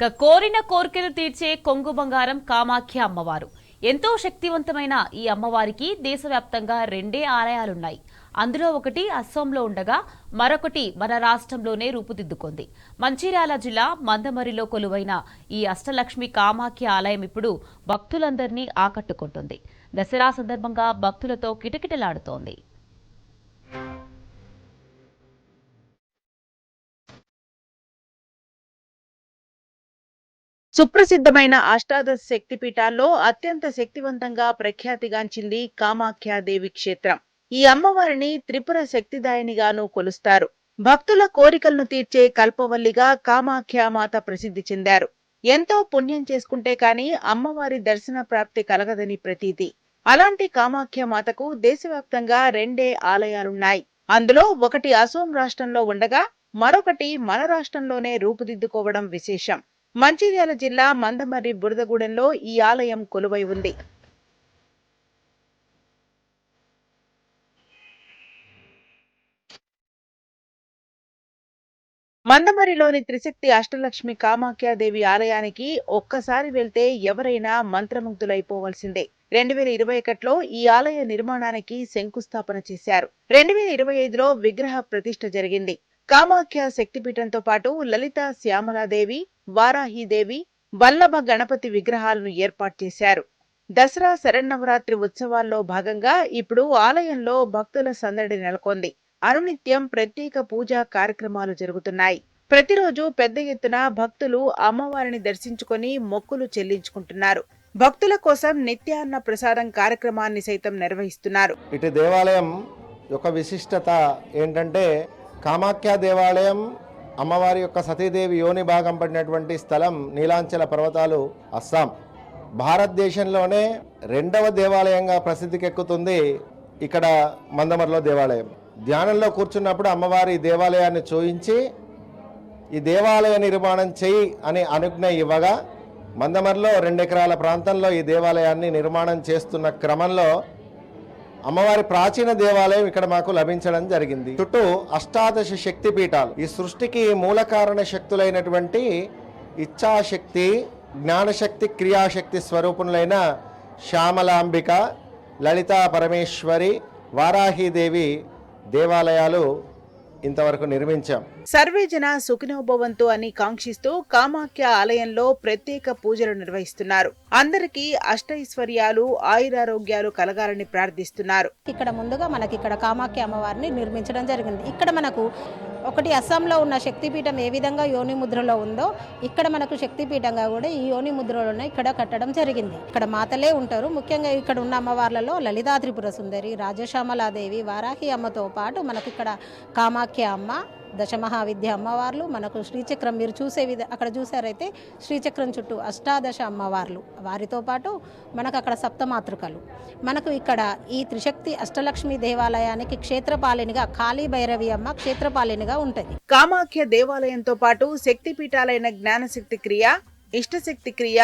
కోరిన కోర్కెలు తీర్చే కొంగు బంగారం కామాఖ్య అమ్మవారు ఎంతో శక్తివంతమైన ఈ అమ్మవారికి దేశవ్యాప్తంగా రెండే ఆలయాలున్నాయి. అందులో ఒకటి అస్సాంలో ఉండగా మరొకటి మన రాష్ట్రంలోనే రూపుదిద్దుకుంది. మంచిర్యాల జిల్లా మందమరిలో కొలువైన ఈ అష్టలక్ష్మి కామాఖ్య ఆలయం ఇప్పుడు భక్తులందరినీ ఆకట్టుకుంటుంది. దసరా సందర్భంగా భక్తులతో కిటకిటలాడుతోంది. సుప్రసిద్ధమైన అష్టాదశ శక్తిపీఠాల్లో అత్యంత శక్తివంతంగా ప్రఖ్యాతిగాంచింది కామాఖ్యాదేవి క్షేత్రం. ఈ అమ్మవారిని త్రిపుర శక్తిదాయినిగాను కొలుస్తారు. భక్తుల కోరికలను తీర్చే కల్పవల్లిగా కామాఖ్యామాత ప్రసిద్ధి చెందారు. ఎంతో పుణ్యం చేసుకుంటే కాని అమ్మవారి దర్శన ప్రాప్తి కలగదని ప్రతీతి. అలాంటి కామాఖ్యమాతకు దేశవ్యాప్తంగా రెండే ఆలయాలున్నాయి. అందులో ఒకటి అసోం రాష్ట్రంలో ఉండగా మరొకటి మన రాష్ట్రంలోనే రూపుదిద్దుకోవడం విశేషం. మంచిర్యాల జిల్లా మందమర్రి బురదగూడెంలో ఈ ఆలయం కొలువై ఉంది. మందమరిలోని త్రిశక్తి అష్టలక్ష్మి కామాఖ్యాదేవి ఆలయానికి ఒక్కసారి వెళ్తే ఎవరైనా మంత్రముగ్ధులైపోవలసిందే. 2021లో ఈ ఆలయ నిర్మాణానికి శంకుస్థాపన చేశారు. 2025లో విగ్రహ ప్రతిష్ఠ జరిగింది. కామాఖ్య శక్తిపీఠంతో పాటు లలిత శ్యామలాదేవి, వారాహీదేవి, వల్లభ గణపతి విగ్రహాలను ఏర్పాటు చేశారు. దసరా శరన్నవరాత్రి ఉత్సవాల్లో భాగంగా ఇప్పుడు ఆలయంలో భక్తుల సందడి నెలకొంది. అనునిత్యం ప్రత్యేక పూజా కార్యక్రమాలు జరుగుతున్నాయి. ప్రతిరోజు పెద్ద ఎత్తున భక్తులు అమ్మవారిని దర్శించుకొని మొక్కులు చెల్లించుకుంటున్నారు. భక్తుల కోసం నిత్యాన్న ప్రసాదం కార్యక్రమాన్ని సైతం నిర్వహిస్తున్నారు. ఇటు దేవాలయం యొక్క విశిష్టత ఏంటంటే కామాఖ్య దేవాలయం అమ్మవారి యొక్క సతీదేవి యోని భాగం పడినటువంటి స్థలం నీలాంచల పర్వతాలు అస్సాం. భారతదేశంలోనే రెండవ దేవాలయంగా ప్రసిద్ధికెక్కుతుంది ఇక్కడ మందమరిలో దేవాలయం. ధ్యానంలో కూర్చున్నప్పుడు అమ్మవారి దేవాలయాన్ని చూయించి ఈ దేవాలయ నిర్మాణం చేయి అని అనుజ్ఞ ఇవ్వగా మందమరిలో 2 ఎకరాల ప్రాంతంలో ఈ దేవాలయాన్ని నిర్మాణం చేస్తున్న క్రమంలో అమ్మవారి ప్రాచీన దేవాలయం ఇక్కడ మాకు లభించడం జరిగింది. చుట్టూ అష్టాదశ శక్తి పీఠాలు. ఈ సృష్టికి మూల కారణ శక్తులైనటువంటి ఇచ్ఛాశక్తి, జ్ఞానశక్తి, క్రియాశక్తి స్వరూపులైన శ్యామలాంబిక, లలితా పరమేశ్వరి, వారాహీదేవి దేవాలయాలు ఇంతవరకు నిర్మించాం. సర్వేజన సుఖినోభవంతు అని కాంక్షిస్తూ కామాఖ్య ఆలయంలో ప్రత్యేక పూజలు నిర్వహిస్తున్నారు. అందరికీ అష్టైశ్వర్యాలు, ఆయురారోగ్యాలు కలగాలని ప్రార్థిస్తున్నారు. ఇక్కడ ముందుగా మనకి ఇక్కడ కామాఖ్య అమ్మవారిని నిర్మించడం జరిగింది. ఇక్కడ మనకు ఒకటి అస్సాంలో ఉన్న శక్తిపీఠం ఏ విధంగా యోని ముద్రలో ఉందో ఇక్కడ మనకు శక్తిపీఠంగా కూడా ఈ యోని ముద్రలోనే ఇక్కడ కట్టడం జరిగింది. ఇక్కడ మాతలే ఉంటారు. ముఖ్యంగా ఇక్కడ ఉన్న అమ్మవార్లలో లలితా త్రిపుర సుందరి, రాజశ్యామలాదేవి, వారాహి అమ్మతో పాటు మనకి ఇక్కడ కామాఖ్య అమ్మ, దశమహావిద్య అమ్మవార్లు, మనకు శ్రీచక్రం మీరు అక్కడ చూసారైతే శ్రీచక్రం చుట్టూ అష్టాదశ అమ్మవార్లు, వారితో పాటు మనకు అక్కడ సప్తమాతృకలు. మనకు ఇక్కడ ఈ త్రిశక్తి అష్టలక్ష్మి దేవాలయానికి క్షేత్రపాలినిగా కాళీ భైరవి అమ్మ క్షేత్రపాలినిగా ఉంటుంది. కామాఖ్య దేవాలయంతో పాటు శక్తిపీఠాలైన జ్ఞానశక్తి క్రియ, ఇష్టశక్తి క్రియ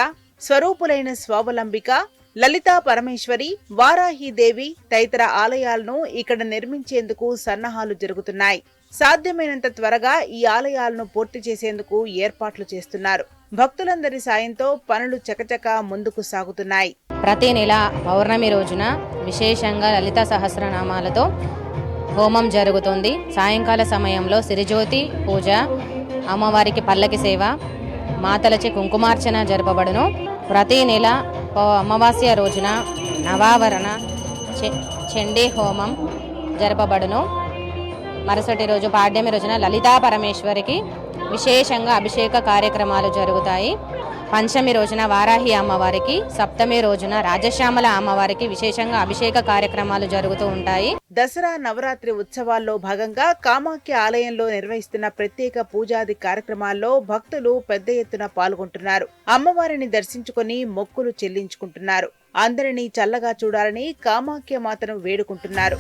స్వరూపులైన స్వావలంబిక, లలితా పరమేశ్వరి, వారాహీదేవి తదితర ఆలయాలను ఇక్కడ నిర్మించేందుకు సన్నాహాలు జరుగుతున్నాయి. సాధ్యమైనంత త్వరగా ఈ ఆలయాలను పూర్తి చేసేందుకు ఏర్పాట్లు చేస్తున్నారు. భక్తులందరి సాయంతో పనులు చకచక ముందుకు సాగుతున్నాయి. ప్రతి నెల పౌర్ణమి రోజున విశేషంగా లలిత సహస్రనామాలతో హోమం జరుగుతుంది. సాయంకాల సమయంలో సిరిజ్యోతి పూజ, అమ్మవారికి పల్లకి సేవ, మాతలచే కుంకుమార్చన జరపబడును. ప్రతి నెల అమావాస్య రోజున నవావరణ చండీ హోమం జరపబడును. మరుసటి రోజు పాడ్యమి రోజున లలితా పరమేశ్వరికి విశేషంగా అభిషేక కార్యక్రమాలు జరుగుతాయి. పంచమి రోజున వారాహి అమ్మవారికి, సప్తమి రోజున రాజశ్యామల అమ్మవారికి విశేషంగా అభిషేక కార్యక్రమాలు జరుగుతూ ఉంటాయి. దసరా నవరాత్రి ఉత్సవాల్లో భాగంగా కామాఖ్య ఆలయంలో నిర్వహిస్తున్న ప్రత్యేక పూజాది కార్యక్రమాల్లో భక్తులు పెద్ద ఎత్తున పాల్గొంటున్నారు. అమ్మవారిని దర్శించుకుని మొక్కులు చెల్లించుకుంటున్నారు. అందరినీ చల్లగా చూడాలని కామాఖ్య మాతను వేడుకుంటున్నారు.